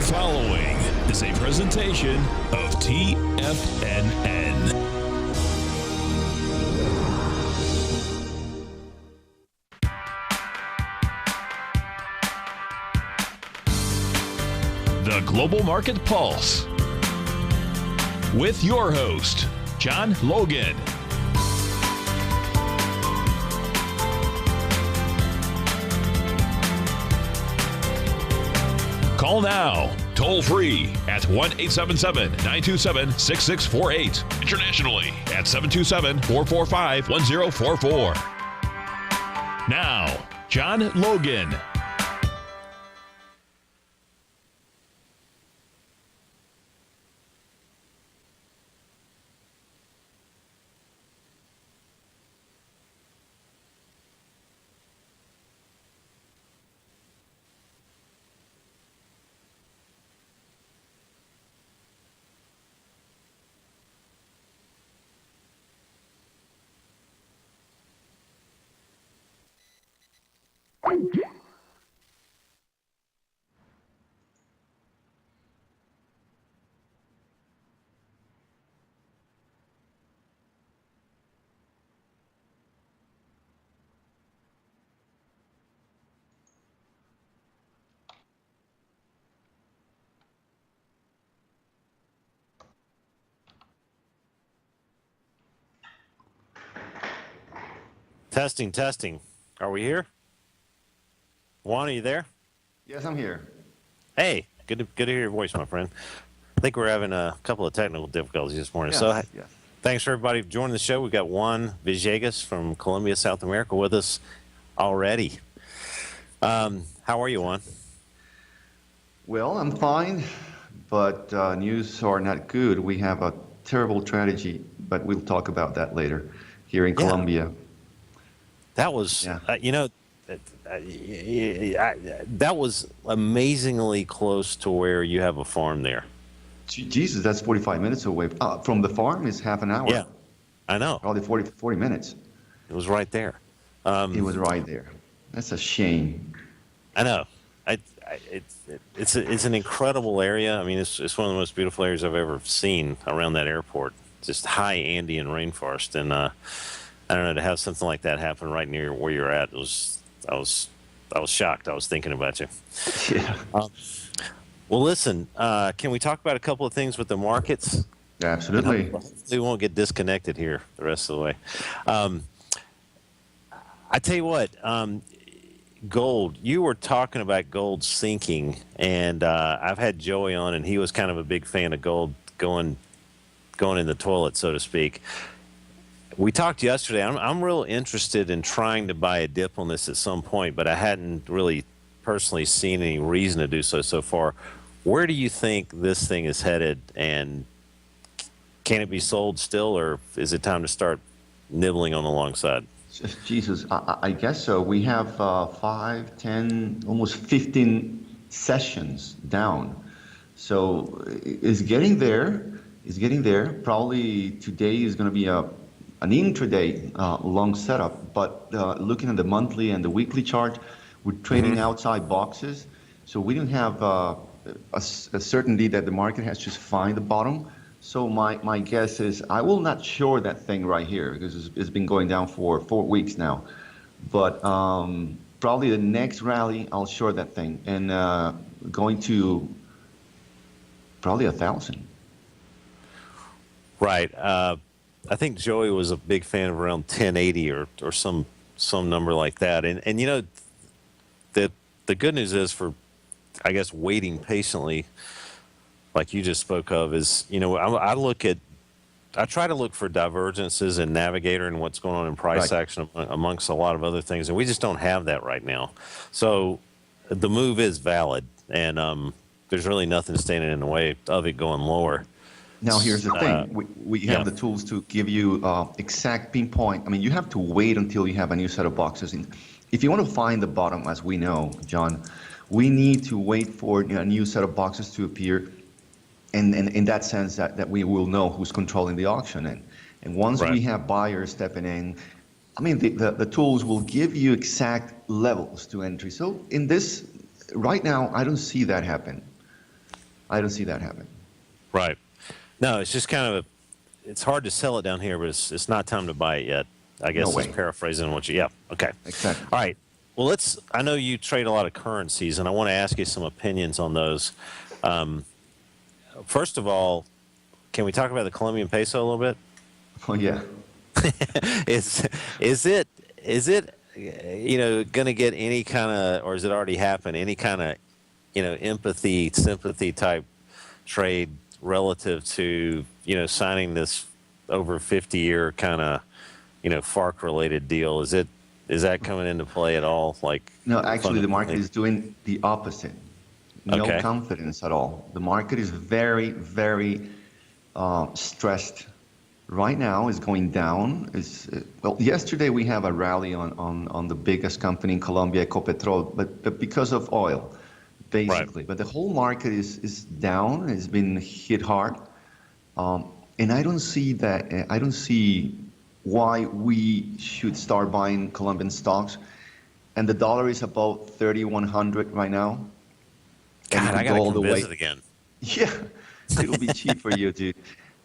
following is a presentation of TFNN. The Global Market Pulse with your host, John Logan. Call now, toll free at 1-877-927-6648. Internationally at 727-445-1044. Now, John Logan. Testing, testing. Are we here? Juan, are you there? Yes, I'm here. Hey, good to hear your voice, my friend. I think we're having a couple of technical difficulties this morning. Yes, yes. Thanks for everybody for joining the show. We've got Juan Villegas from Colombia, South America with us already. How are you, Juan? Well, I'm fine, but news are not good. We have a terrible tragedy, but we'll talk about that later here in Colombia. That was, that was amazingly close to where you have a farm there. Jesus, that's 45 minutes away. From the farm is half an hour. Yeah, I know. Probably 40 minutes. It was right there. It was right there. That's a shame. I know. It's an incredible area. I mean, it's one of the most beautiful areas I've ever seen around that airport. Just high Andean rainforest, and I don't know, to have something like that happen right near where you're at, I was shocked. I was thinking about you. Yeah. Well, listen, can we talk about a couple of things with the markets? Absolutely. We won't get disconnected here the rest of the way. I tell you what, gold, you were talking about gold sinking, and I've had Joey on, and he was kind of a big fan of gold going in the toilet, so to speak. We talked yesterday. I'm real interested in trying to buy a dip on this at some point, but I hadn't really personally seen any reason to do so far. Where do you think this thing is headed, and can it be sold still, or is it time to start nibbling on the long side? Jesus, I guess so. We have 5, 10, almost 15 sessions down. So it's getting there. It's getting there. Probably today is going to be an intraday long setup, but looking at the monthly and the weekly chart, we're trading outside boxes, so we don't have a certainty that the market has just find the bottom. So my guess is I will not short that thing right here because it's been going down for 4 weeks now, but probably the next rally I'll short that thing and going to probably 1,000. Right. I think Joey was a big fan of around 1080 or some number like that. And you know, the good news is for, I guess, waiting patiently, like you just spoke of, is, you know, I try to look for divergences in Navigator and what's going on in price action amongst a lot of other things, and we just don't have that right now. So the move is valid, and there's really nothing standing in the way of it going lower. Now, here's the thing. We have the tools to give you exact pinpoint. I mean, you have to wait until you have a new set of boxes. If you want to find the bottom, as we know, John, we need to wait for a new set of boxes to appear. And in that sense, that we will know who's controlling the auction. And once we have buyers stepping in, I mean, the tools will give you exact levels to entry. So in this, right now, I don't see that happen. I don't see that happen. Right. No, it's just kind of it's hard to sell it down here, but it's not time to buy it yet. I guess No it's way. paraphrasing what you. Yeah. Okay. Exactly. All right. Well, I know you trade a lot of currencies, and I want to ask you some opinions on those. First of all, can we talk about the Colombian peso a little bit? Oh yeah. is it going to get any kind of, or has it already happened, any kind of empathy, sympathy type trade relative to signing this over 50-year kind of FARC related deal? Is that coming into play at all? Like, No, actually, the market is doing the opposite. No Okay. confidence at all. The market is very, very stressed. Right now, is going down. Well, yesterday we have a rally on the biggest company in Colombia, Ecopetrol, but because of oil, basically. Right. But the whole market is down. It's been hit hard, and I don't see that. I don't see why we should start buying Colombian stocks. And the dollar is about 3,100 right now. God, I gotta come visit again. Yeah, it'll be cheap for you, dude.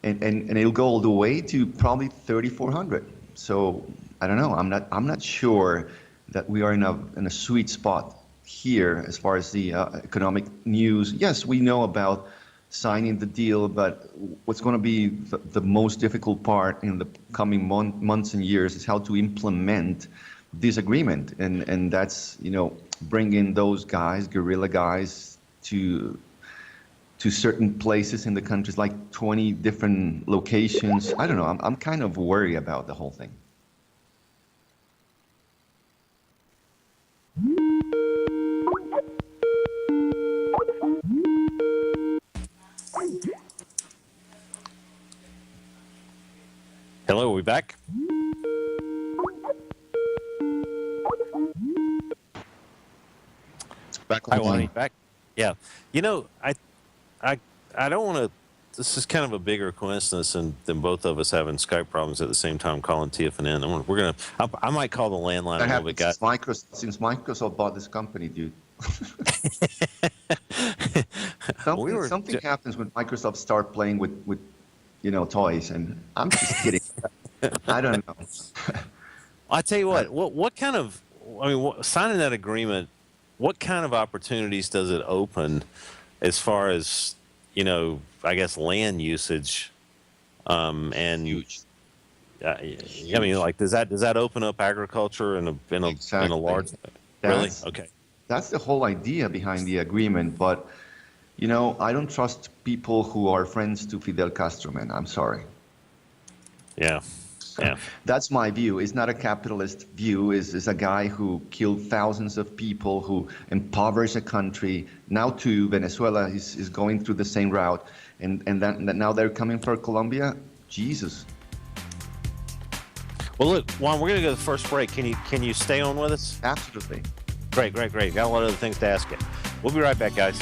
And it'll go all the way to probably 3,400. So I don't know. I'm not sure that we are in a sweet spot here as far as the economic news. Yes, we know about signing the deal, but what's going to be the most difficult part in the coming months and years is how to implement this agreement, and that's bringing those guys, guerrilla guys, to certain places in the countries, like 20 different locations. I don't know. I'm kind of worried about the whole thing. Hello, are we back? Back Hi, Wani. Back. Yeah. I don't want to. This is kind of a bigger coincidence than both of us having Skype problems at the same time calling TFNN. We're gonna. I might call the landline That a little bit, guys. since Microsoft bought this company, dude. Something happens when Microsoft start playing with toys, and I'm just kidding. I don't know. I tell you what kind of, signing that agreement, what kind of opportunities does it open as far as, I guess land usage, and Huge. does that open up agriculture in a Exactly. large, really? That's- Okay. That's the whole idea behind the agreement, but I don't trust people who are friends to Fidel Castro, man. I'm sorry. Yeah. Yeah. That's my view. It's not a capitalist view. It's a guy who killed thousands of people, who impoverished a country. Now too, Venezuela is going through the same route, and now they're coming for Colombia. Jesus. Well, look, Juan, we're gonna go to the first break. Can you stay on with us? Absolutely. Great. Got a lot of other things to ask you. We'll be right back, guys.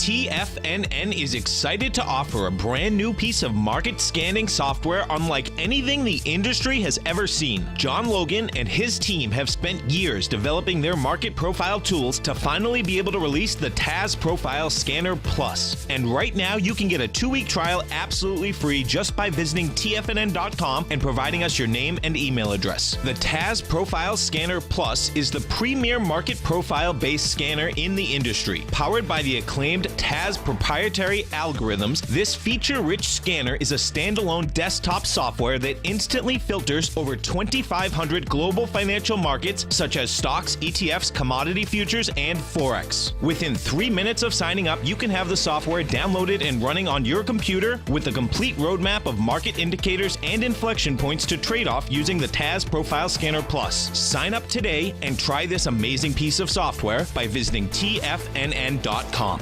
TFNN is excited to offer a brand new piece of market scanning software unlike anything the industry has ever seen. John Logan and his team have spent years developing their market profile tools to finally be able to release the TAS Profile Scanner Plus. And right now you can get a 2-week trial absolutely free just by visiting TFNN.com and providing us your name and email address. The TAS Profile Scanner Plus is the premier market profile based scanner in the industry. Powered by the acclaimed TAS proprietary algorithms, this feature-rich scanner is a standalone desktop software that instantly filters over 2,500 global financial markets such as stocks, ETFs, commodity futures, and Forex. Within 3 minutes of signing up, you can have the software downloaded and running on your computer with a complete roadmap of market indicators and inflection points to trade off using the TAS Profile Scanner Plus. Sign up today and try this amazing piece of software by visiting TFNN.com.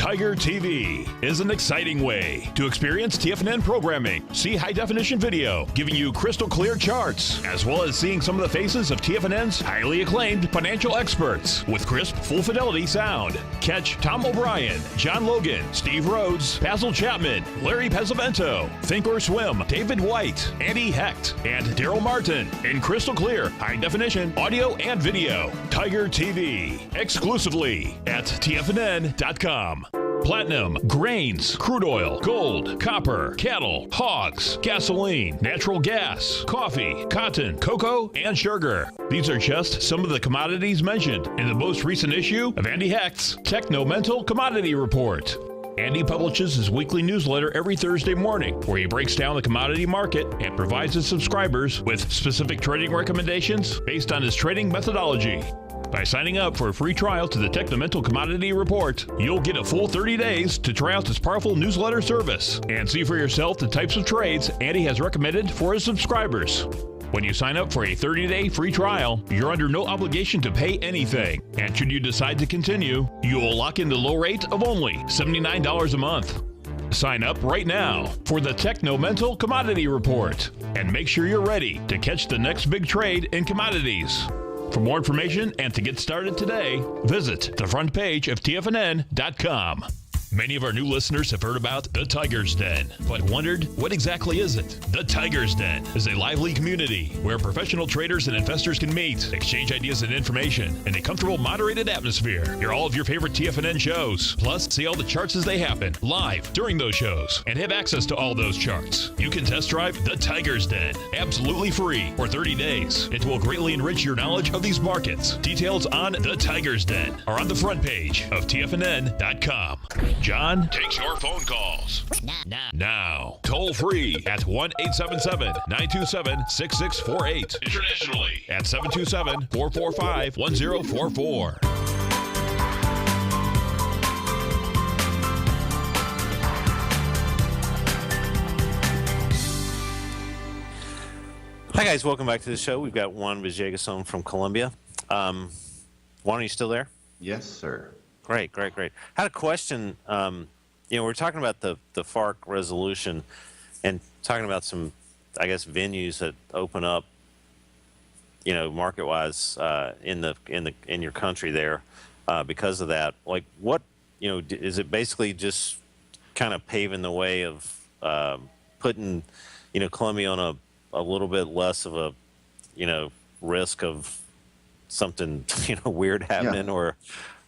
Tiger TV is an exciting way to experience TFNN programming. See high-definition video giving you crystal clear charts, as well as seeing some of the faces of TFNN's highly acclaimed financial experts with crisp, full-fidelity sound. Catch Tom O'Brien, John Logan, Steve Rhodes, Basil Chapman, Larry Pesavento, Think or Swim, David White, Andy Hecht, and Daryl Martin in crystal clear, high-definition audio and video. Tiger TV, exclusively at TFNN.com. Platinum, grains, crude oil, gold, copper, cattle, hogs, gasoline, natural gas, coffee, cotton, cocoa, and sugar. These are just some of the commodities mentioned in the most recent issue of Andy Hecht's Techno-Mental Commodity Report. Andy publishes his weekly newsletter every Thursday morning, where he breaks down the commodity market and provides his subscribers with specific trading recommendations based on his trading methodology. By signing up for a free trial to the Techno-Mental Commodity Report, you'll get a full 30 days to try out this powerful newsletter service and see for yourself the types of trades Andy has recommended for his subscribers. When you sign up for a 30-day free trial, you're under no obligation to pay anything. And should you decide to continue, you will lock in the low rate of only $79 a month. Sign up right now for the Techno-Mental Commodity Report and make sure you're ready to catch the next big trade in commodities. For more information and to get started today, visit the front page of TFNN.com. Many of our new listeners have heard about the Tiger's Den, but wondered, what exactly is it? The Tiger's Den is a lively community where professional traders and investors can meet, exchange ideas and information in a comfortable, moderated atmosphere. Hear all of your favorite TFNN shows, plus see all the charts as they happen live during those shows, and have access to all those charts. You can test drive the Tiger's Den absolutely free for 30 days. It will greatly enrich your knowledge of these markets. Details on the Tiger's Den are on the front page of TFNN.com. John takes your phone calls. Now. Toll free at 1-877-927-6648. Internationally at 727-445-1044. Hi, guys. Welcome back to the show. We've got Juan Villegas on from Colombia. Juan, are you still there? Yes, sir. Great. Had a question. We're talking about the FARC resolution and talking about some, I guess, venues that open up, market-wise, in your country there, because of that. Like, what, is it basically just kind of paving the way of putting, Colombia on a little bit less of a, risk of something, weird happening, Yeah.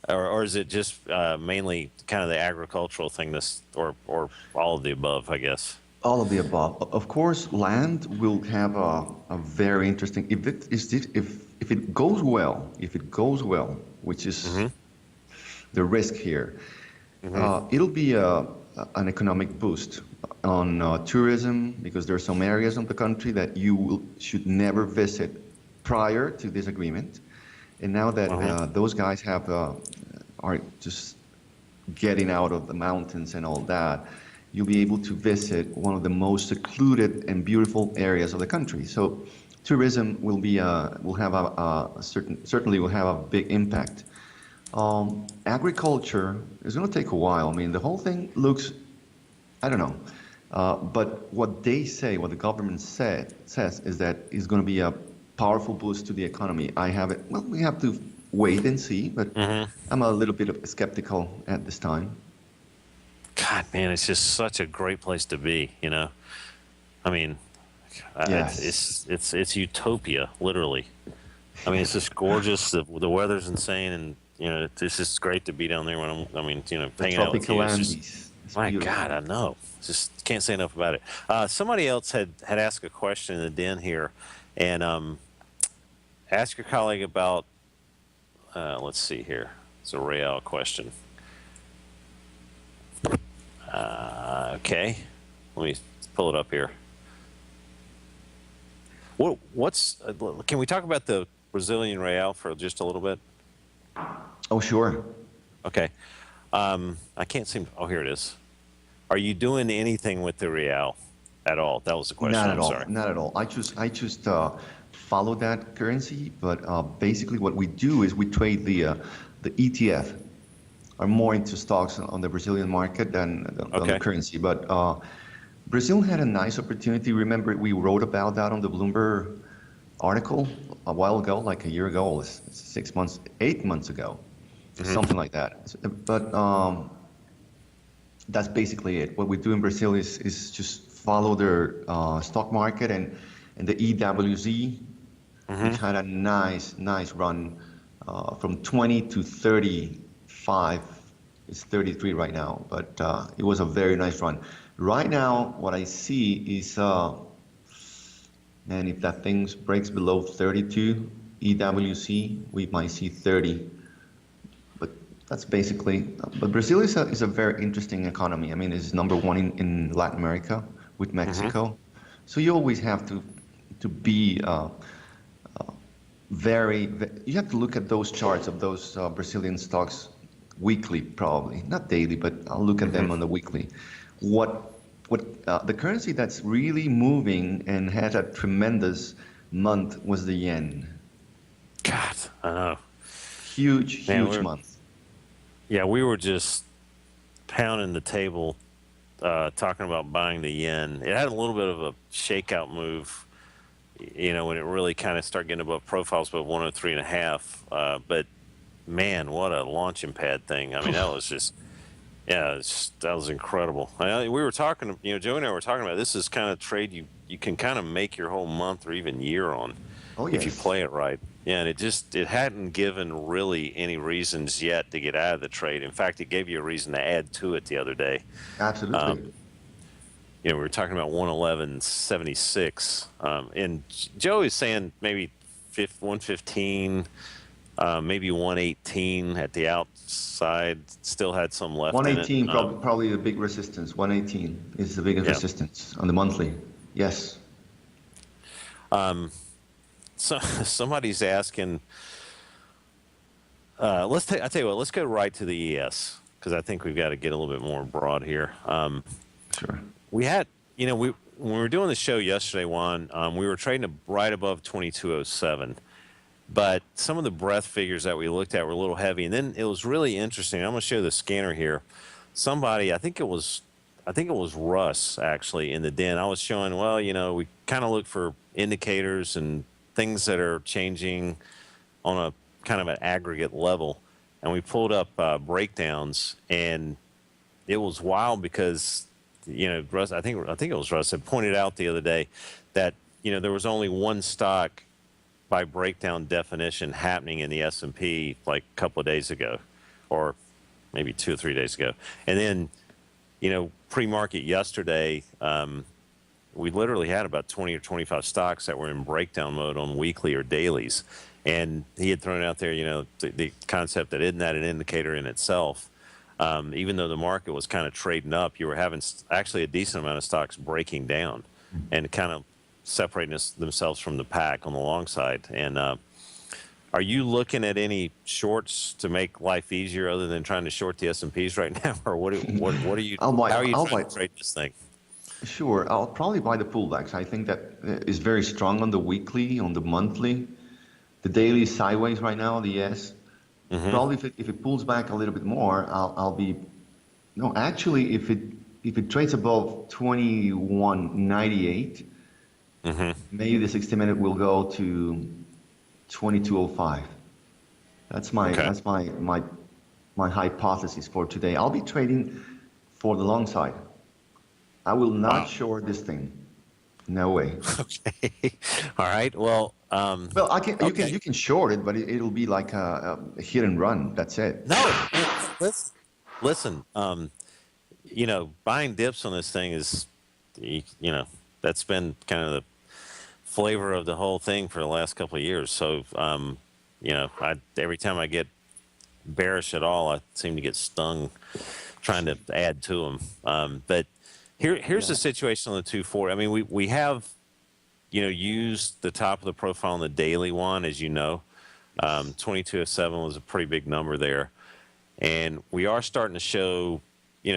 Or is it just mainly kind of the agricultural thing, or all of the above, I guess? All of the above. Of course, land will have a very interesting. If it goes well, which is the risk here, it'll be an economic boost on tourism, because there are some areas of the country that you should never visit prior to this agreement. And now that those guys are just getting out of the mountains and all that, you'll be able to visit one of the most secluded and beautiful areas of the country. So tourism will certainly will have a big impact. Agriculture is going to take a while. I mean, the whole thing looks, I don't know, but what they say, what the government says, is that it's going to be a powerful boost to the economy. We have to wait and see, but I'm a little bit skeptical at this time. God, man, it's just such a great place to be, I mean, Yes. it's utopia, literally. I mean, it's just gorgeous. The weather's insane, and it's just great to be down there when hanging out with you. It's just, my God, I know. Just can't say enough about it. Somebody else had asked a question in the den here, and ask your colleague about. Let's see here. It's a real question. Okay, let me pull it up here. Can we talk about the Brazilian real for just a little bit? Oh, sure. Okay. I can't seem. Oh, here it is. Are you doing anything with the real at all? That was the question. Not at all. Sorry. Not at all. I just follow that currency, but basically what we do is we trade the ETF. are more into stocks on the Brazilian market than on the Okay. currency. But Brazil had a nice opportunity. Remember, we wrote about that on the Bloomberg article a while ago, like a year ago, or 6 months, 8 months ago, something like that. But that's basically it. What we do in Brazil is just follow their stock market and the EWZ, which had a nice run from 20 to 35. It's 33 right now, but it was a very nice run. Right now, what I see is, and if that thing breaks below 32 EWC, we might see 30. But that's basically. But Brazil is a very interesting economy. I mean, it's number one in Latin America with Mexico. So you always have to be you have to look at those charts of those Brazilian stocks weekly, probably not daily, but I'll look at them on the weekly. What the currency that's really moving and had a tremendous month was the yen. God, I know. Huge month. Yeah, we were just pounding the table, talking about buying the yen. It had a little bit of a shakeout move, when it really kind of started getting above profiles, above 103.5. But man, what a launching pad thing! I mean, that was just, that was incredible. We were talking, Joe and I were talking about this is kind of trade you can kind of make your whole month or even year on, if you play it right. Yeah, and it hadn't given really any reasons yet to get out of the trade. In fact, it gave you a reason to add to it the other day. Absolutely. We were talking about 111.76, and Joe is saying maybe 115, maybe 118 at the outside. Still had some left. 118 in it. Probably a big resistance. 118 is the biggest resistance on the monthly. Yes. So somebody's asking. I tell you what. Let's go right to the ES because I think we've got to get a little bit more broad here. Sure. We had, when we were doing the show yesterday, Juan, we were trading right above 2207, but some of the breadth figures that we looked at were a little heavy, and then it was really interesting. I'm going to show the scanner here. Somebody, I think it was Russ actually in the den. I was showing, we kind of look for indicators and things that are changing on a kind of an aggregate level, and we pulled up breakdowns, and it was wild because. Russ, I think it was Russ that pointed out the other day that there was only one stock by breakdown definition happening in the S&P like a couple of days ago, or maybe 2 or 3 days ago, and then pre-market yesterday we literally had about 20 or 25 stocks that were in breakdown mode on weekly or dailies, and he had thrown out there the concept that isn't that an indicator in itself. Even though the market was kind of trading up, you were having actually a decent amount of stocks breaking down and kind of separating themselves from the pack on the long side. And are you looking at any shorts to make life easier other than trying to short the S&Ps right now? Or what are you, how are you trying to trade this thing? Sure. I'll probably buy the pullbacks. I think that is very strong on the weekly, on the monthly. The daily is sideways right now, the S. Probably if it pulls back a little bit more, I'll be. No, actually, if it trades above 21.98, maybe the 60-minute will go to 22.05. That's my hypothesis for today. I'll be trading for the long side. I will not short this thing. No way. Okay. All right. Well. Well, you can short it, but it'll be like a hit and run. That's it. No, listen. Buying dips on this thing is, that's been kind of the flavor of the whole thing for the last couple of years. So, every time I get bearish at all, I seem to get stung trying to add to them. But here's the situation on the 240. I mean, we have. Used the top of the profile on the daily one, as you know. 2207 was a pretty big number there. And we are starting to show,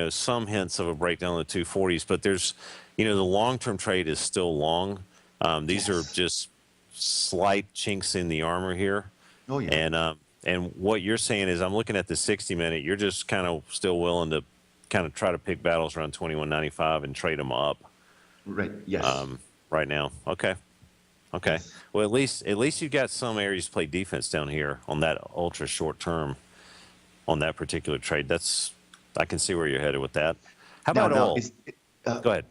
some hints of a breakdown on the 240s, but there's, the long-term trade is still long. These are just slight chinks in the armor here. Oh, yeah. And what you're saying is, I'm looking at the 60-minute. You're just kind of still willing to kind of try to pick battles around 21.95 and trade them up. Right. Yes. Right now. Okay. Yes. Well, at least you've got some areas to play defense down here on that ultra short term on that particular trade. I can see where you're headed with that. How about Now, oil? Go ahead.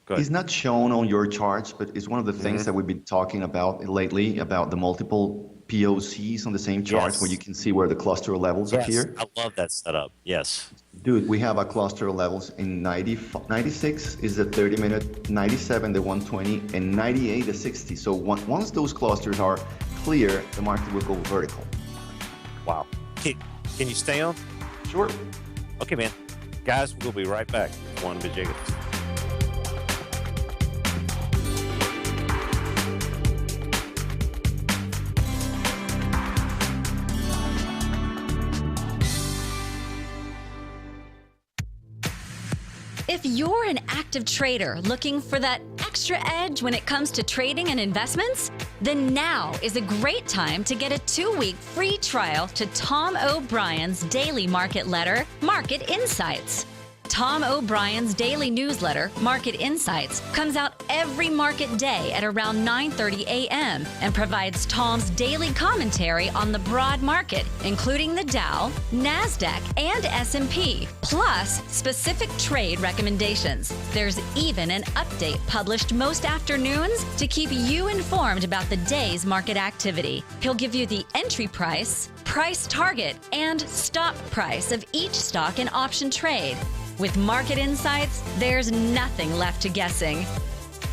It's not shown on your charts, but it's one of the things that we've been talking about lately, about the multiple POCs on the same chart, Yes. where you can see where the cluster levels appear. I love that setup. Yes. Dude, we have our cluster levels in 96 is the 30-minute, 97 the 120, and 98 the 60. So once those clusters are clear, the market will go vertical. Wow. Can you stay on? Sure. Okay, man. Guys, we'll be right back. Juan Villegas. If you're an active trader looking for that extra edge when it comes to trading and investments, then now is a great time to get a 2-week free trial to Tom O'Brien's daily market letter, Market Insights. Tom O'Brien's daily newsletter, Market Insights, comes out every market day at around 9:30 a.m. and provides Tom's daily commentary on the broad market, including the Dow, NASDAQ, and S&P, plus specific trade recommendations. There's even an update published most afternoons to keep you informed about the day's market activity. He'll give you the entry price, price target, and stop price of each stock and option trade. With Market Insights, there's nothing left to guessing.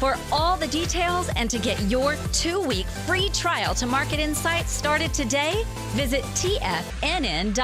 For all the details and to get your 2-week free trial to Market Insights started today, visit TFNN.com.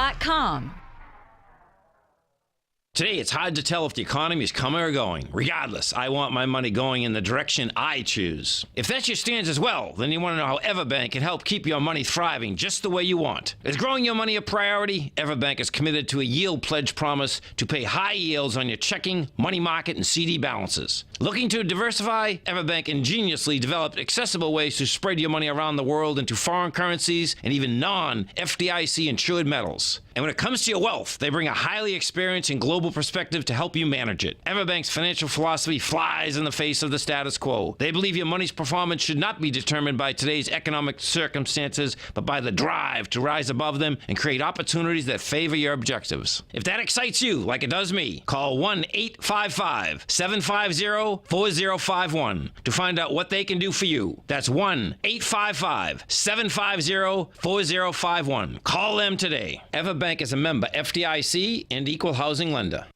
Today, it's hard to tell if the economy is coming or going. Regardless, I want my money going in the direction I choose. If that's your stance as well, then you want to know how Everbank can help keep your money thriving just the way you want. Is growing your money a priority? Everbank is committed to a yield pledge promise to pay high yields on your checking, money market, and CD balances. Looking to diversify? Everbank ingeniously developed accessible ways to spread your money around the world into foreign currencies and even non-FDIC insured metals. And when it comes to your wealth, they bring a highly experienced and global perspective to help you manage it. Everbank's financial philosophy flies in the face of the status quo. They believe your money's performance should not be determined by today's economic circumstances, but by the drive to rise above them and create opportunities that favor your objectives. If that excites you, like it does me, call 1-855-750-4051 to find out what they can do for you. That's 1-855-750-4051. Call them today. Everbank is a member FDIC and equal housing lender.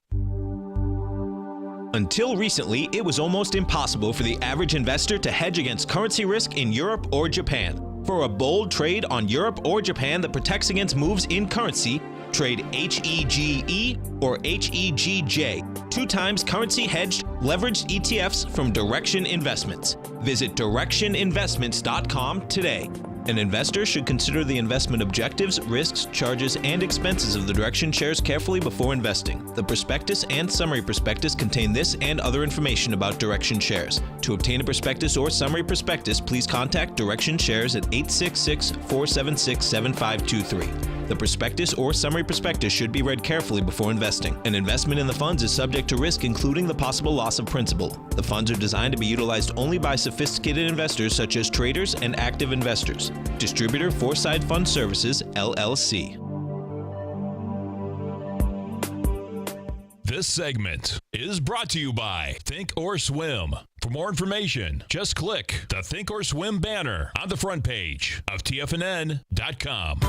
Until recently, it was almost impossible for the average investor to hedge against currency risk in Europe or Japan. For a bold trade on Europe or Japan that protects against moves in currency, trade HEGE or HEGJ, 2 times currency hedged leveraged ETFs from Direction Investments. Visit directioninvestments.com today. An investor should consider the investment objectives, risks, charges, and expenses of the Direction shares carefully before investing. The prospectus and summary prospectus contain this and other information about Direction shares. To obtain a prospectus or summary prospectus, please contact Direction shares at 866-476-7523. The prospectus or summary prospectus should be read carefully before investing. An investment in the funds is subject to risk, including the possible loss of principal. The funds are designed to be utilized only by sophisticated investors such as traders and active investors. Distributor Foreside Fund Services, LLC. This segment is brought to you by Think or Swim. For more information, just click the Think or Swim banner on the front page of TFNN.com.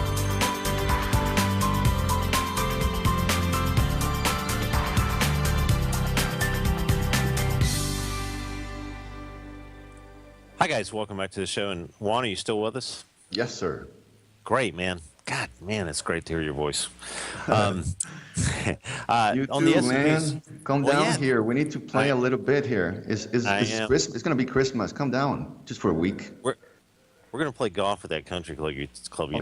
Hi, guys. Welcome back to the show. And Juan, are you still with us? Yes, sir. Great, man. God, man, it's great to hear your voice. You on too, the man. Come Well, down yeah. here. We need to play a little bit here. It's Christmas. It's going to be Christmas. Come down just for a week. We're going to play golf at that country club you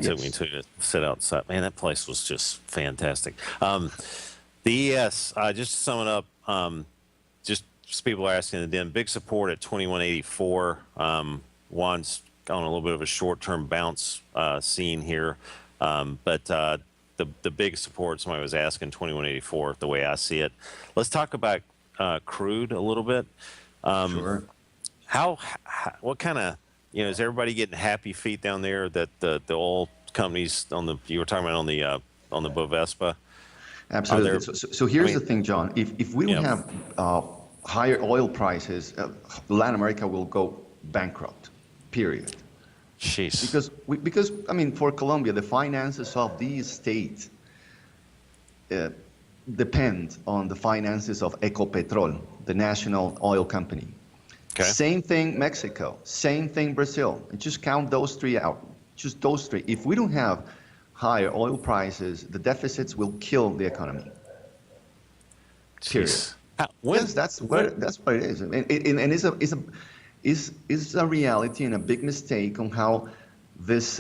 took me to sit outside. Man, that place was just fantastic. The ES, just to sum it up, just people are asking, then big support at 2184. Juan's on a little bit of a short-term bounce scene here. But the big support, somebody was asking 2184, the way I see it. Let's talk about crude a little bit. Sure. What kind of, is everybody getting happy feet down there that the oil companies you were talking about on the Bovespa? Absolutely. So here's the thing, John. If we don't Yeah. have higher oil prices, Latin America will go bankrupt. Period. Jeez. Because I mean, for Colombia, the finances of these states depend on the finances of Ecopetrol, the national oil company. Okay. Same thing Mexico. Same thing Brazil. And just count those three out. Just those three. If we don't have higher oil prices, the deficits will kill the economy. Period. Jeez. Yes, that's what it is, and it's a reality and a big mistake on how this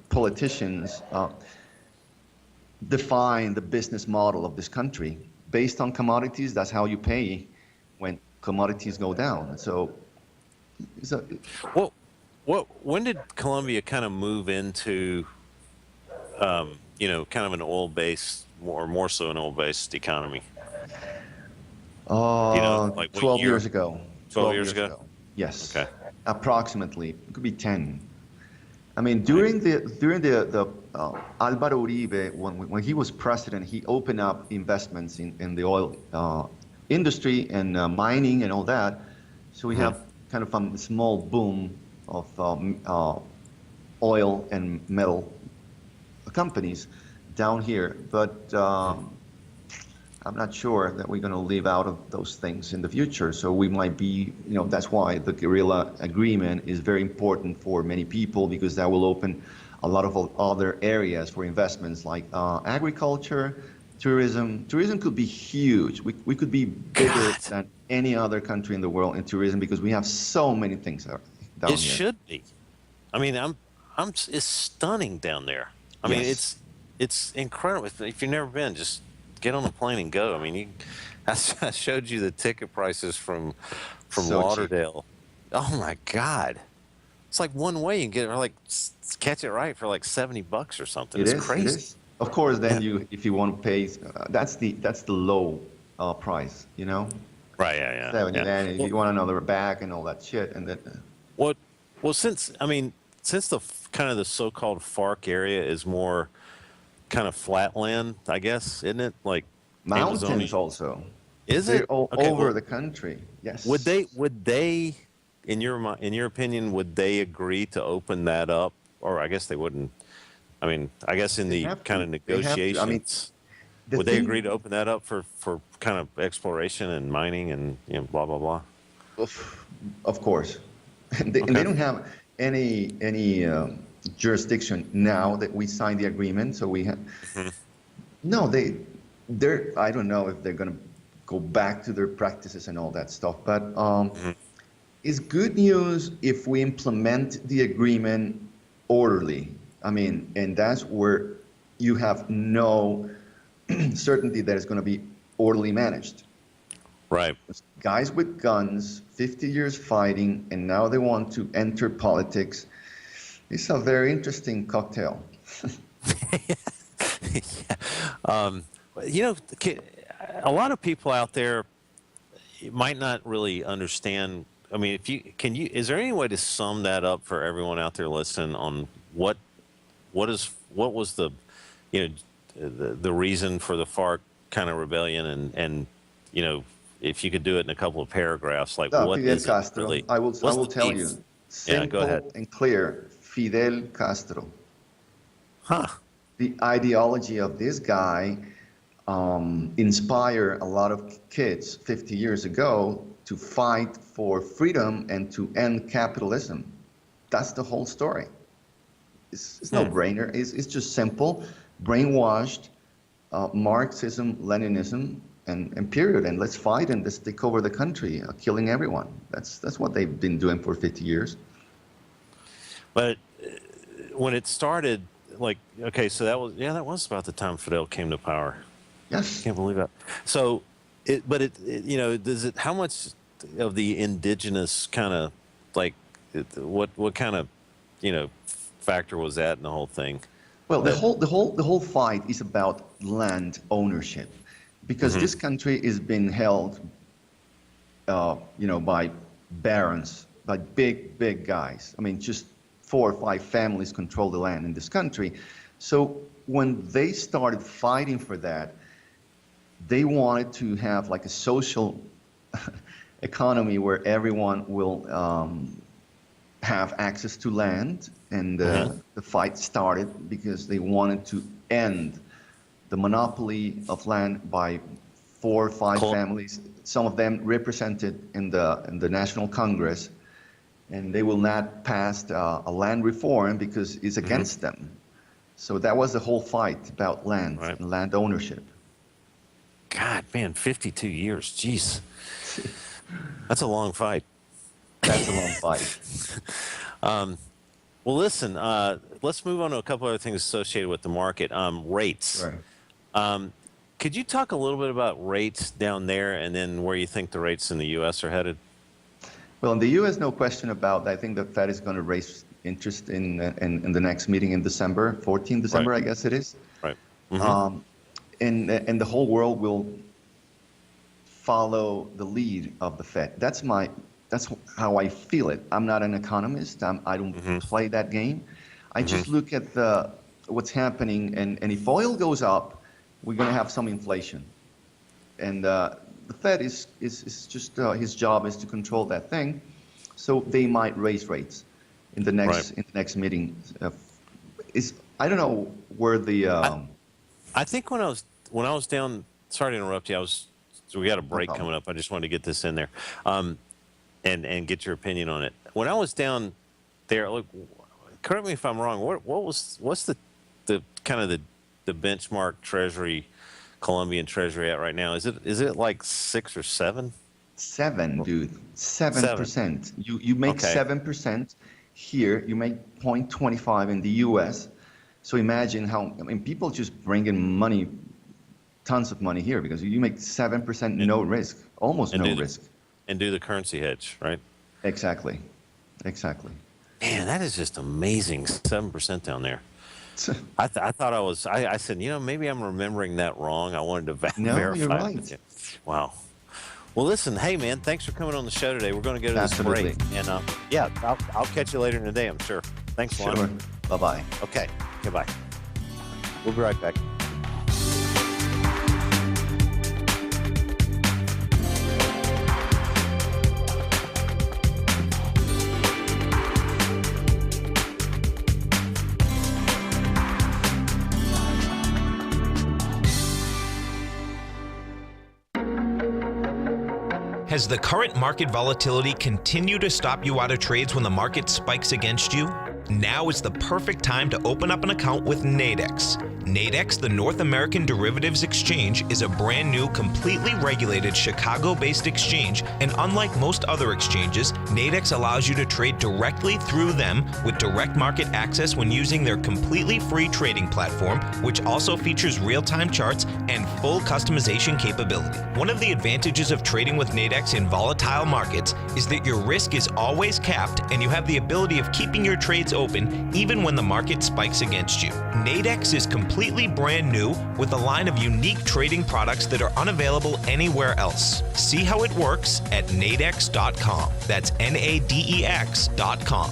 politicians define the business model of this country based on commodities. That's how you pay when commodities go down. So, when did Colombia kind of move into, kind of an oil-based, more so an oil-based economy? Like 12 years ago. 12 years ago? Yes. Okay. Approximately. It could be 10. I mean, during the Álvaro Uribe, when he was president, he opened up investments in the oil industry and mining and all that. So we have kind of a small boom of oil and metal companies down here. But I'm not sure that we're going to live out of those things in the future. So we might be, that's why the guerrilla agreement is very important for many people, because that will open a lot of other areas for investments like agriculture, tourism. Tourism could be huge. We could be bigger than any other country in the world in tourism, because we have so many things down here. It should be. I mean, it's stunning down there. I mean, it's incredible. If you've never been, just get on a plane and go. I mean, I showed you the ticket prices from So Lauderdale. Cheap. Oh my God. It's like one way you can get it, or like catch it right for like $70 or something. It's crazy. It is. Of course, then if you want to pay, that's the low price, Right, yeah. 70, yeah. then if you want another bag and all that shit, and then. Well, since the kind of the so-called FARC area is more kind of flatland, I guess, isn't it? Like Mountains Amazonia. also. Is They're it all okay, over the country? Yes. Would they, in your opinion, would they agree to open that up, or I guess they wouldn't? I mean, I guess in the kind of negotiations, would they agree to open that up for kind of exploration and mining and blah blah blah? Of course, and they don't have any jurisdiction now that we signed the agreement. So we have no. They're. I don't know if they're going to go back to their practices and all that stuff, but it's good news if we implement the agreement orderly. I mean, and that's where you have no certainty that it's going to be orderly managed. Right. Guys with guns, 50 years fighting, and now they want to enter politics. It's a very interesting cocktail. A lot of people out there might not really understand. I mean, is there any way to sum that up for everyone out there listening on what was the the reason for the FARC kind of rebellion, and if you could do it in a couple of paragraphs, like what Fidel is Castro. really? I will tell you. Simple go ahead. and clear. Fidel Castro. Huh. The ideology of this guy inspired a lot of kids 50 years ago to fight for freedom and to end capitalism. That's the whole story. It's no brainer. It's just simple, brainwashed Marxism, Leninism, and period. And let's fight and let's take over the country, killing everyone. That's what they've been doing for 50 years. But when it started, so that was about the time Fidel came to power. Yes. Can't believe that. So, how much of the indigenous kind of what kind of factor was that in the whole thing? Well, the whole fight is about land ownership, because this country is being held, by barons, by big guys. I mean, just 4 or 5 families control the land in this country. So when they started fighting for that, they wanted to have like a social economy where everyone will have access to land, and the fight started because they wanted to end the monopoly of land by 4 or 5 families. Some of them represented in the National Congress, and they will not pass a land reform because it's against them. So that was the whole fight about land and land ownership. God, man, 52 years. Jeez. That's a long fight. That's a long fight. Well, listen, let's move on to a couple other things associated with the market. Rates. Right. Could you talk a little bit about rates down there and then where you think the rates in the U.S. are headed? Well, in the U.S., no question about that. I think the Fed is going to raise interest in the next meeting in December, 14 December, I guess it is. Right. And the whole world will follow the lead of the Fed. That's how I feel it. I'm not an economist. I don't play that game. I just look at what's happening, and if oil goes up, we're going to have some inflation. And the Fed is just his job is to control that thing, so they might raise rates in the next meeting. I don't know where the. I think when I was down. Sorry to interrupt you. So we got a break coming up. I just wanted to get this in there, and get your opinion on it. When I was down there, look, correct me if I'm wrong. What's the kind of the benchmark Treasury, Colombian Treasury at right now? Is it like 6 or 7? 7, dude. 7%. You make 7% here. You make 0.25 in the U.S. So imagine people just bring in money, tons of money here, because you make 7% no risk, almost no risk. And do the currency hedge, right? Exactly. Man, that is just amazing. 7% down there. I thought I said, maybe I'm remembering that wrong. I wanted to verify. No, you're right. Wow. Well, listen, hey, man, thanks for coming on the show today. We're going to go to this break. And, I'll catch you later in the day, I'm sure. Thanks, Lon. Sure. Bye-bye. Okay. Goodbye. We'll be right back. Has the current market volatility continued to stop you out of trades when the market spikes against you? Now is the perfect time to open up an account with Nadex. Nadex, the North American Derivatives Exchange, is a brand new, completely regulated Chicago-based exchange, and unlike most other exchanges, Nadex allows you to trade directly through them with direct market access when using their completely free trading platform, which also features real-time charts and full customization capability. One of the advantages of trading with Nadex in volatile markets is that your risk is always capped and you have the ability of keeping your trades open even when the market spikes against you. Nadex is completely brand new with a line of unique trading products that are unavailable anywhere else. See how it works at nadex.com. That's NADEX.com.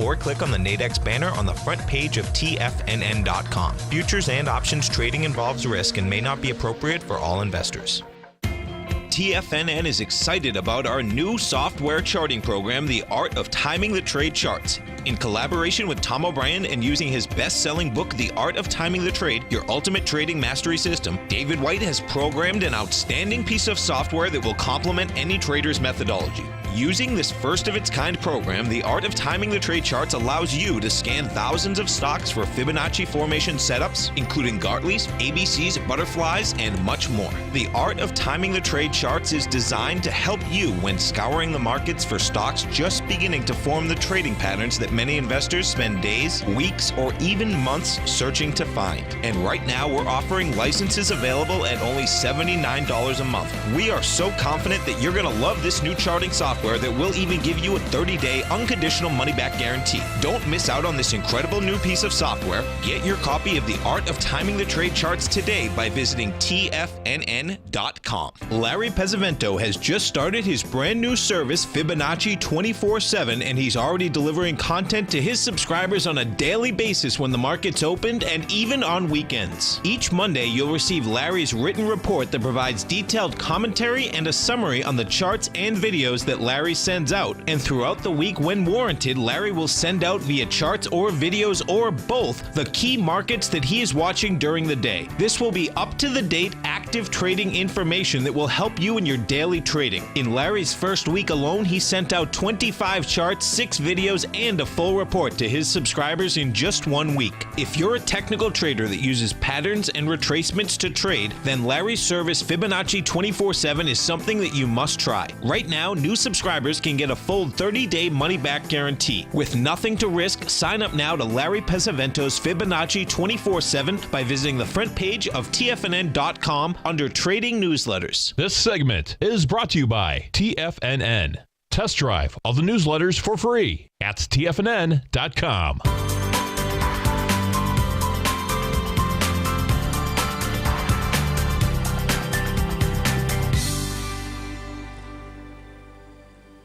Or click on the Nadex banner on the front page of TFNN.com. Futures and options trading involves risk and may not be appropriate for all investors. TFNN is excited about our new software charting program, The Art of Timing the Trade Charts. In collaboration with Tom O'Brien and using his best-selling book, The Art of Timing the Trade, Your Ultimate Trading Mastery System, David White has programmed an outstanding piece of software that will complement any trader's methodology. Using this first-of-its-kind program, The Art of Timing the Trade Charts allows you to scan thousands of stocks for Fibonacci formation setups, including Gartley's, ABC's, butterflies, and much more. The Art of Timing the Trade Charts is designed to help you when scouring the markets for stocks just beginning to form the trading patterns that many investors spend days, weeks, or even months searching to find. And right now, we're offering licenses available at only $79 a month. We are so confident that you're going to love this new charting software software that will even give you a 30-day unconditional money-back guarantee. Don't miss out on this incredible new piece of software. Get your copy of The Art of Timing the Trade Charts today by visiting TFNN.com. Larry Pesavento has just started his brand new service, Fibonacci 24/7, and he's already delivering content to his subscribers on a daily basis when the market's opened and even on weekends. Each Monday, you'll receive Larry's written report that provides detailed commentary and a summary on the charts and videos that Larry sends out. And throughout the week, when warranted, Larry will send out via charts or videos or both the key markets that he is watching during the day. This will be up-to-the-date active trading information that will help you in your daily trading. In Larry's first week alone, he sent out 25 charts, 6 videos, and a full report to his subscribers in just 1 week. If you're a technical trader that uses patterns and retracements to trade, then Larry's service Fibonacci 24/7 is something that you must try. Right now, new subscribers can get a full 30-day money-back guarantee. With nothing to risk, sign up now to Larry Pesavento's Fibonacci 24/7 by visiting the front page of TFNN.com under Trading Newsletters. This segment is brought to you by TFNN. Test drive all the newsletters for free at TFNN.com.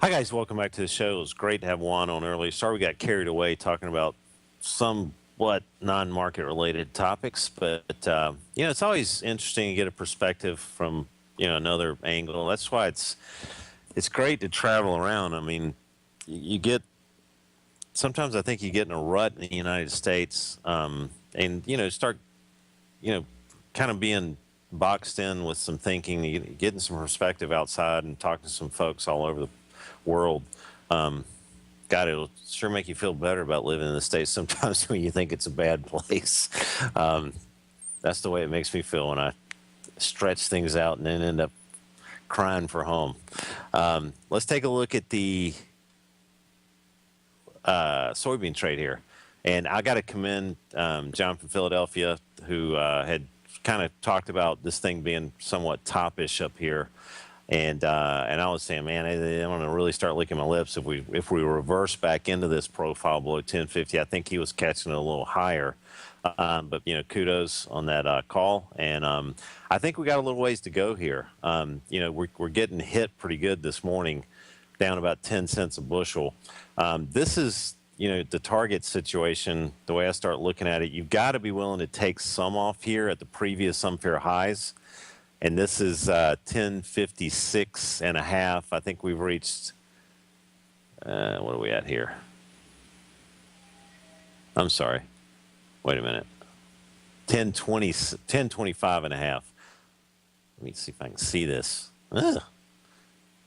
Hi, guys. Welcome back to the show. It was great to have Juan on early. Sorry we got carried away talking about somewhat non-market related topics, but, it's always interesting to get a perspective from, another angle. That's why it's great to travel around. I mean, sometimes I think you get in a rut in the United States, and, start, kind of being boxed in with some thinking, getting some perspective outside and talking to some folks all over the world. God, it'll sure make you feel better about living in the States sometimes when you think it's a bad place. That's the way it makes me feel when I stretch things out and then end up crying for home. Let's take a look at the soybean trade here. And I got to commend John from Philadelphia, who had kind of talked about this thing being somewhat top-ish up here. And I was saying, man, I'm going to really start licking my lips if we reverse back into this profile below 1050. I think he was catching it a little higher. But, kudos on that call. And I think we got a little ways to go here. We're getting hit pretty good this morning, down about 10 cents a bushel. This is, the target situation, the way I start looking at it, you've got to be willing to take some off here at the previous unfair highs. And this is 1056 and a half. I think we've reached, what are we at here? I'm sorry. Wait a minute. 1025 and a half. Let me see if I can see this. Ugh.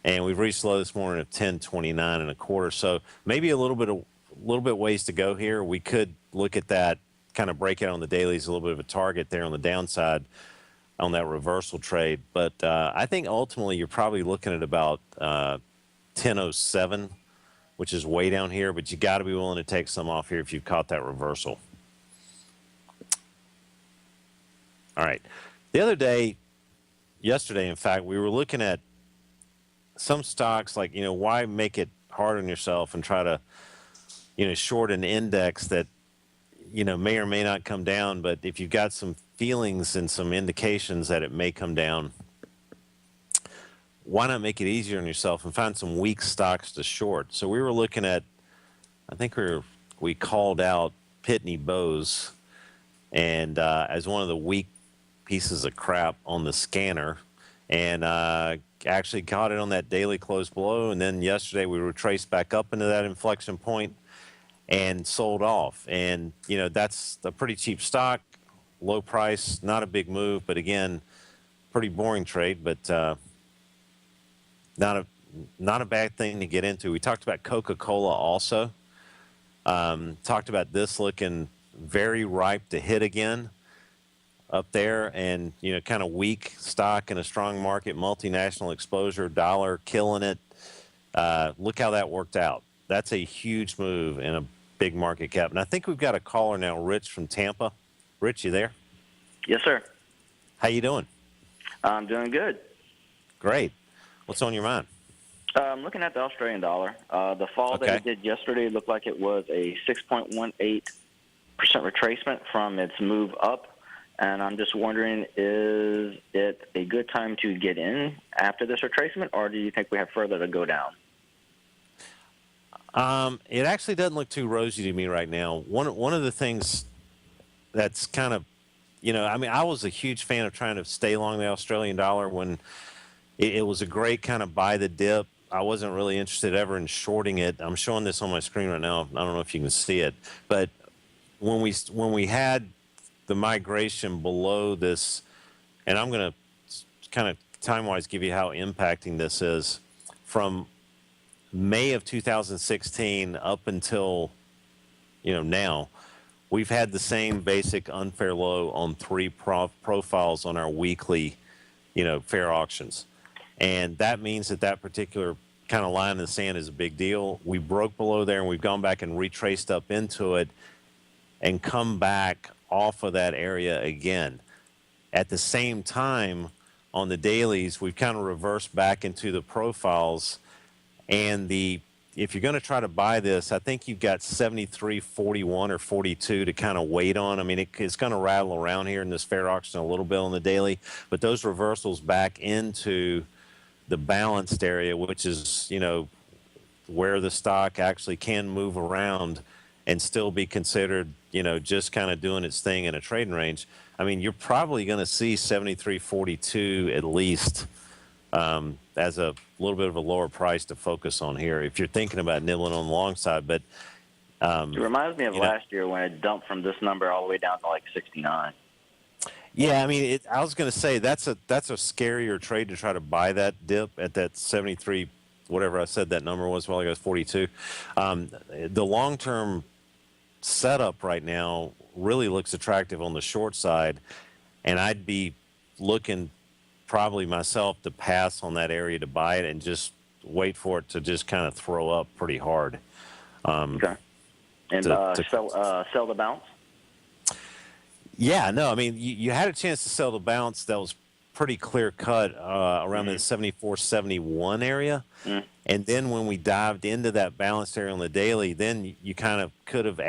And we've reached low this morning of 1029 and a quarter. So maybe a little bit ways to go here. We could look at that, kind of break out on the dailies, a little bit of a target there on the downside on that reversal trade. But I think ultimately you're probably looking at about 1007, which is way down here, but you got to be willing to take some off here if you've caught that reversal. All right. The other day, yesterday, in fact, we were looking at some stocks like, why make it hard on yourself and try to, short an index that, may or may not come down, but if you've got some feelings and some indications that it may come down, why not make it easier on yourself and find some weak stocks to short? So we were looking at, I think we called out Pitney Bowes and as one of the weak pieces of crap on the scanner, and actually caught it on that daily close below, and then yesterday we retraced back up into that inflection point and sold off. And that's a pretty cheap stock, low price, not a big move, but again, pretty boring trade, but not a bad thing to get into. We talked about Coca-Cola also. Talked about this looking very ripe to hit again up there, and kind of weak stock in a strong market, multinational exposure, dollar killing it. Look how that worked out. That's a huge move in a big market cap. And I think we've got a caller now, Rich from Tampa. Rich, you there? Yes, sir. How you doing? I'm doing good. Great. What's on your mind? I'm looking at the Australian dollar. The fall that it did yesterday looked like it was a 6.18% retracement from its move up. And I'm just wondering, is it a good time to get in after this retracement, or do you think we have further to go down? It actually doesn't look too rosy to me right now. One of the things that's kind of, I mean, I was a huge fan of trying to stay long the Australian dollar when it was a great kind of buy the dip. I wasn't really interested ever in shorting it. I'm showing this on my screen right now. I don't know if you can see it, but when we had the migration below this, and I'm going to kind of time-wise give you how impacting this is, from May of 2016 up until now, we've had the same basic unfair low on three profiles on our weekly fair auctions, and that means that particular kind of line in the sand is a big deal. We broke below there, and we've gone back and retraced up into it and come back off of that area again. At the same time, on the dailies, we've kind of reversed back into the profiles. And if you're going to try to buy this, I think you've got 73, 41, or 42 to kind of wait on. I mean, it's going to rattle around here in this fair auction a little bit on the daily, but those reversals back into the balanced area, which is, where the stock actually can move around and still be considered, just kind of doing its thing in a trading range. I mean, you're probably going to see 73.42 at least as a little bit of a lower price to focus on here if you're thinking about nibbling on the long side. But it reminds me of last year when it dumped from this number all the way down to like 69. Yeah, I mean, I was going to say that's a scarier trade to try to buy that dip at that 73, whatever I said that number was. Well, I guess 42. The long-term setup right now really looks attractive on the short side, and I'd be looking probably myself to pass on that area to buy it and just wait for it to just kind of throw up pretty hard. Okay. And sell the bounce? Yeah, no, I mean, you had a chance to sell the bounce that was pretty clear cut around the 74, 71 area. Mm. And then when we dived into that balanced area on the daily, then you kind of could have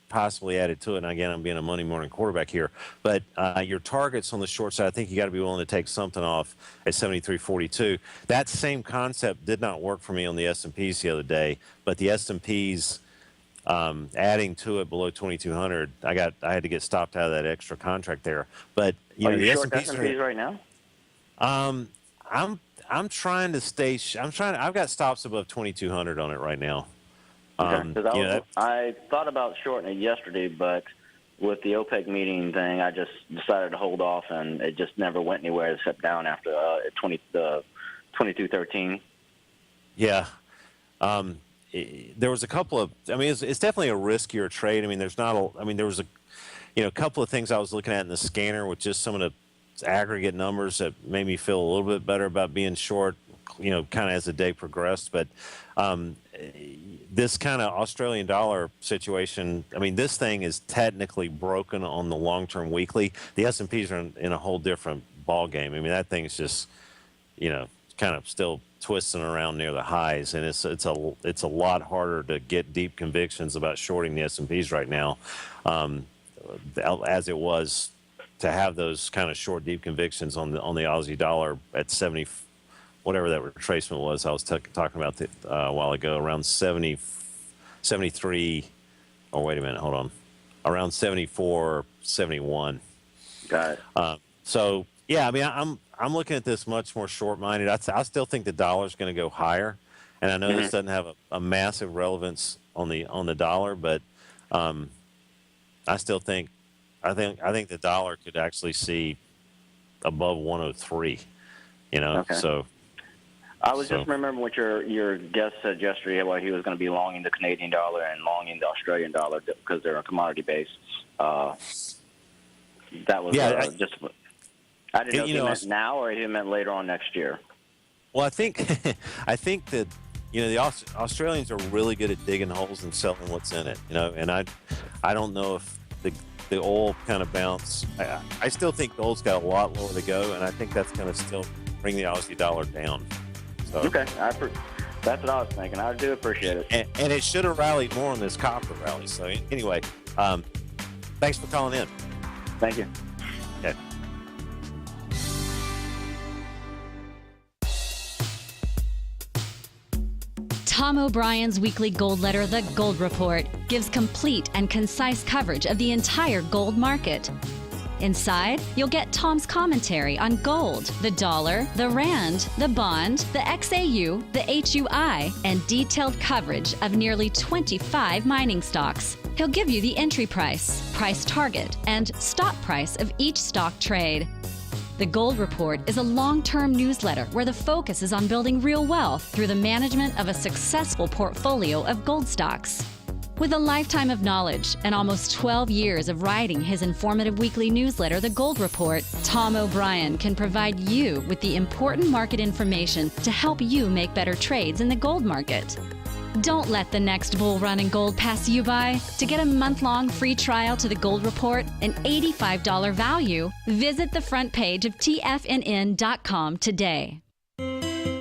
possibly added to it. And again, I'm being a Monday morning quarterback here. But your targets on the short side, I think you got to be willing to take something off at 73.42. That same concept did not work for me on the S&Ps the other day, but the S&Ps adding to it below 2,200, I had to get stopped out of that extra contract there. But are you the short S&Ps right now? I'm trying to stay. I've got stops above 2,200 on it right now. Okay, I thought about shorting it yesterday, but with the OPEC meeting thing, I just decided to hold off, and it just never went anywhere except down after 22.13. Yeah. There was a couple of. I mean, it's definitely a riskier trade. I mean, there was a couple of things I was looking at in the scanner with just some of the aggregate numbers that made me feel a little bit better about being short, kind of as the day progressed. But this kind of Australian dollar situation, I mean, this thing is technically broken on the long-term weekly. The S&Ps are in a whole different ball game. I mean, that thing's just, kind of still twisting around near the highs, and it's a lot harder to get deep convictions about shorting the S&Ps right now, as it was to have those kind of short deep convictions on the Aussie dollar at 70, whatever that retracement was. I was talking about a while ago, around 70, 73. Oh, wait a minute, hold on, around 74, 71. Got it. So yeah, I mean, I'm looking at this much more short-minded. I still think the dollar's going to go higher, and I know this doesn't have a massive relevance on the dollar, but I still think I think the dollar could actually see above 103. Okay. So I was just remembering what your guest said yesterday, why he was going to be longing the Canadian dollar and longing the Australian dollar because they're a commodity based. That was just. I didn't know if he meant now or he meant later on next year. Well, I think that the Australians are really good at digging holes and selling what's in it. And I don't know if the oil kind of bounce. I still think gold's got a lot lower to go, and I think that's going to still bring the Aussie dollar down. So. Okay, That's what I was thinking. I do appreciate it. And it should have rallied more on this copper rally. So anyway, thanks for calling in. Thank you. Okay. Tom O'Brien's weekly gold letter, The Gold Report, gives complete and concise coverage of the entire gold market. Inside, you'll get Tom's commentary on gold, the dollar, the rand, the bond, the XAU, the HUI, and detailed coverage of nearly 25 mining stocks. He'll give you the entry price, price target, and stop price of each stock trade. The Gold Report is a long-term newsletter where the focus is on building real wealth through the management of a successful portfolio of gold stocks. With a lifetime of knowledge and almost 12 years of writing his informative weekly newsletter, The Gold Report, Tom O'Brien can provide you with the important market information to help you make better trades in the gold market. Don't let the next bull run in gold pass you by. To get a month-long free trial to The Gold Report, an $85 value, visit the front page of TFNN.com today.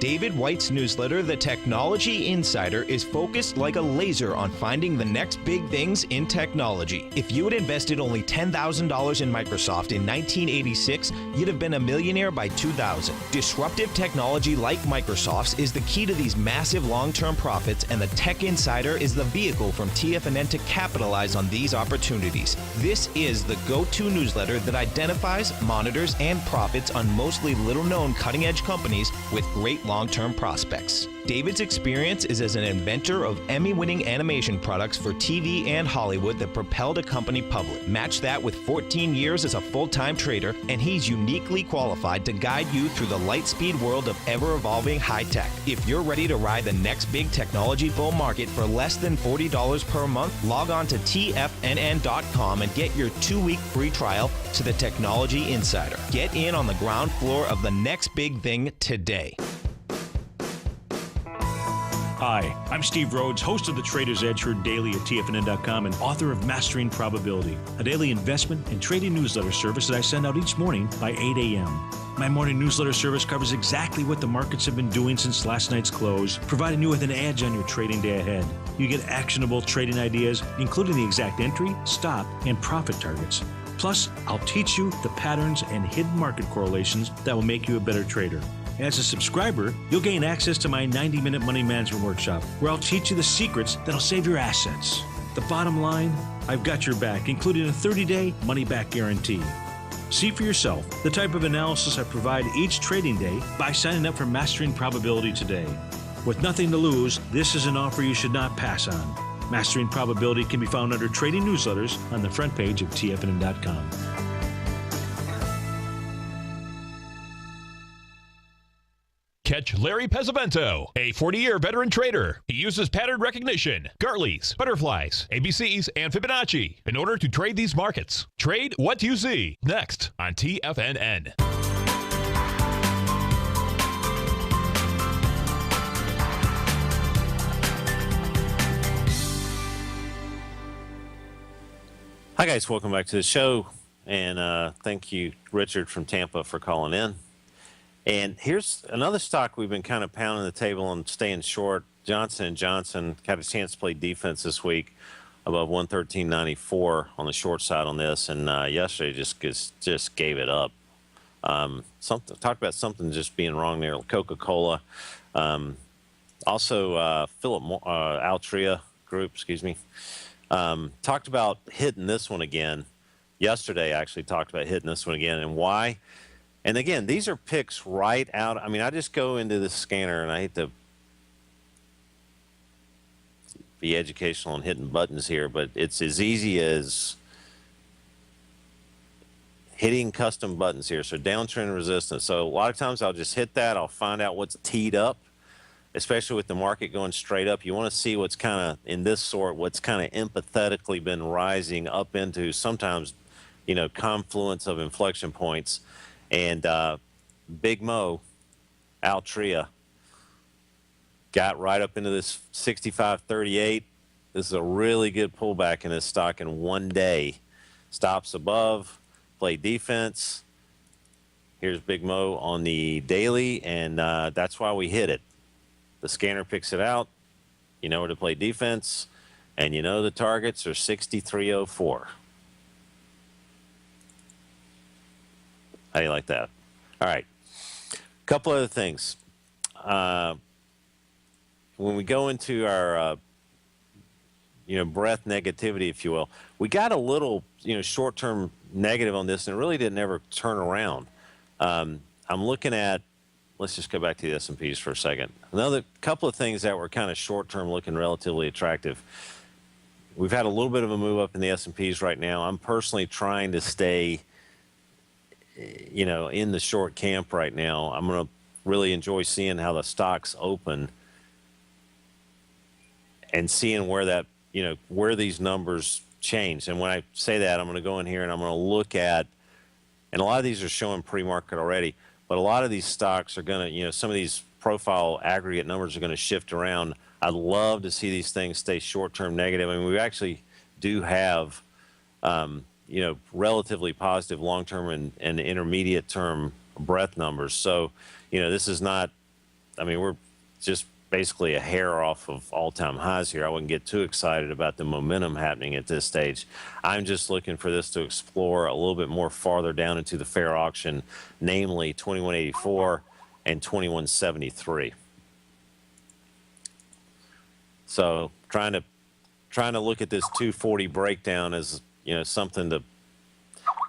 David White's newsletter, The Technology Insider, is focused like a laser on finding the next big things in technology. If you had invested only $10,000 in Microsoft in 1986, you'd have been a millionaire by 2000. Disruptive technology like Microsoft's is the key to these massive long-term profits, and the Tech Insider is the vehicle from TFNN to capitalize on these opportunities. This is the go-to newsletter that identifies, monitors, and profits on mostly little-known cutting-edge companies with great long-term prospects. David's experience is as an inventor of Emmy-winning animation products for TV and Hollywood that propelled a company public. Match that with 14 years as a full-time trader, and he's uniquely qualified to guide you through the light-speed world of ever-evolving high-tech. If you're ready to ride the next big technology bull market for less than $40 per month, log on to TFNN.com and get your 2-week free trial to the Technology Insider. Get in on the ground floor of the next big thing today. Hi, I'm Steve Rhodes, host of the Trader's Edge, heard daily at TFNN.com and author of Mastering Probability, a daily investment and trading newsletter service that I send out each morning by 8 a.m. My morning newsletter service covers exactly what the markets have been doing since last night's close, providing you with an edge on your trading day ahead. You get actionable trading ideas, including the exact entry, stop, and profit targets. Plus, I'll teach you the patterns and hidden market correlations that will make you a better trader. As a subscriber, you'll gain access to my 90-minute money management workshop, where I'll teach you the secrets that'll save your assets. The bottom line, I've got your back, including a 30-day money-back guarantee. See for yourself the type of analysis I provide each trading day by signing up for Mastering Probability today. With nothing to lose, this is an offer you should not pass on. Mastering Probability can be found under Trading Newsletters on the front page of TFNN.com. Catch Larry Pesavento, a 40-year veteran trader. He uses pattern recognition, Gartleys, butterflies, ABCs, and Fibonacci in order to trade these markets. Trade what you see. Next on TFNN. Hi, guys. Welcome back to the show. And thank you, Richard from Tampa, for calling in. And here's another stock we've been kind of pounding the table and staying short. Johnson & Johnson got a chance to play defense this week above 113.94 on the short side on this. And yesterday just gave it up. Talked about something just being wrong there. Coca-Cola. Also, Philip Altria Group, excuse me. Talked about hitting this one again. Yesterday, actually talked about hitting this one again. And why? And again, these are picks right out. I mean, I just go into the scanner, and I hate to be educational and hitting buttons here, but it's as easy as hitting custom buttons here. So downtrend resistance. So a lot of times I'll just hit that. I'll find out what's teed up, especially with the market going straight up. You want to see what's kind of in this sort, what's kind of empathetically been rising up into sometimes, confluence of inflection points. And Big Mo, Altria, got right up into this 65.38. This is a really good pullback in this stock in one day. Stops above, play defense. Here's Big Mo on the daily, and that's why we hit it. The scanner picks it out. You know where to play defense, and you know the targets are 6304. How do you like that? All right. A couple other things. When we go into our, breath negativity, if you will, we got a little, short-term negative on this, and it really didn't ever turn around. I'm looking at, let's just go back to the S&Ps for a second. Another couple of things that were kind of short-term looking relatively attractive. We've had a little bit of a move up in the S&Ps right now. I'm personally trying to stay, in the short camp right now. I'm going to really enjoy seeing how the stocks open and seeing where that, where these numbers change. And when I say that, I'm going to go in here and I'm going to look at, and a lot of these are showing pre-market already, but a lot of these stocks are going to, some of these profile aggregate numbers are going to shift around. I'd love to see these things stay short-term negative. I mean, we actually do have, relatively positive long-term and intermediate-term breadth numbers. So, this is not, we're just basically a hair off of all-time highs here. I wouldn't get too excited about the momentum happening at this stage. I'm just looking for this to explore a little bit more farther down into the fair auction, namely 2184 and 2173. So trying to look at this 240 breakdown as something to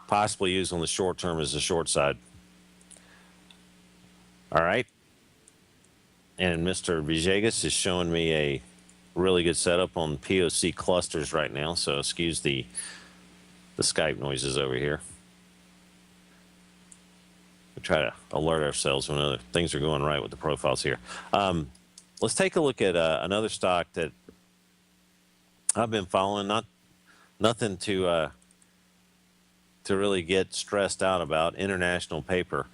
possibly use on the short term as the short side. All right. And Mr. Villegas is showing me a really good setup on POC clusters right now. So excuse the Skype noises over here. We try to alert ourselves when other things are going right with the profiles here. Let's take a look at another stock that I've been following. Nothing to really get stressed out about. International Paper.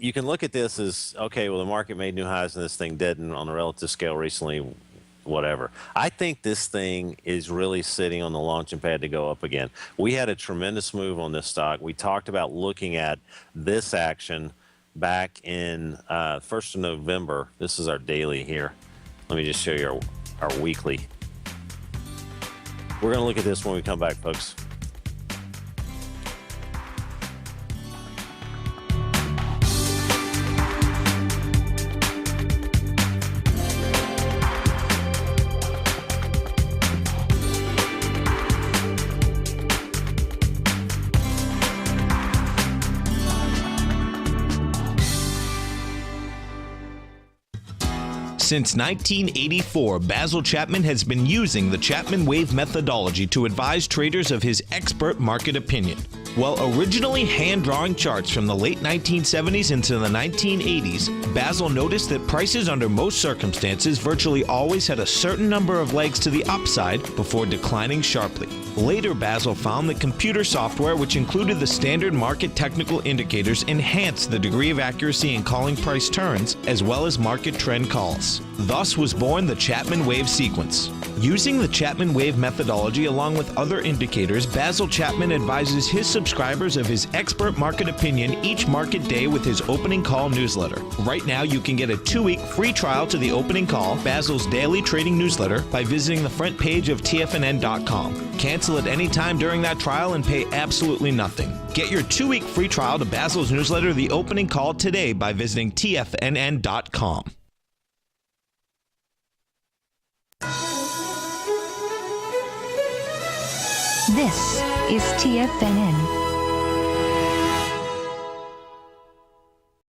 You can look at this as, okay, well, the market made new highs and this thing didn't on a relative scale recently, whatever. I think this thing is really sitting on the launching pad to go up again. We had a tremendous move on this stock. We talked about looking at this action back in 1st of November. This is our daily here. Let me just show you our weekly. We're going to look at this when we come back, folks. Since 1984, Basil Chapman has been using the Chapman Wave methodology to advise traders of his expert market opinion. While originally hand-drawing charts from the late 1970s into the 1980s, Basil noticed that prices under most circumstances virtually always had a certain number of legs to the upside before declining sharply. Later, Basil found that computer software, which included the standard market technical indicators, enhanced the degree of accuracy in calling price turns, as well as market trend calls. Thus was born the Chapman Wave sequence. Using the Chapman Wave methodology along with other indicators, Basil Chapman advises his subscribers of his expert market opinion each market day with his opening call newsletter. Right now, you can get a 2-week free trial to the opening call, Basil's daily trading newsletter, by visiting the front page of TFNN.com. Cancel at any time during that trial and pay absolutely nothing. Get your 2-week free trial to Basil's newsletter, The Opening Call, today by visiting TFNN.com. This is TFNN.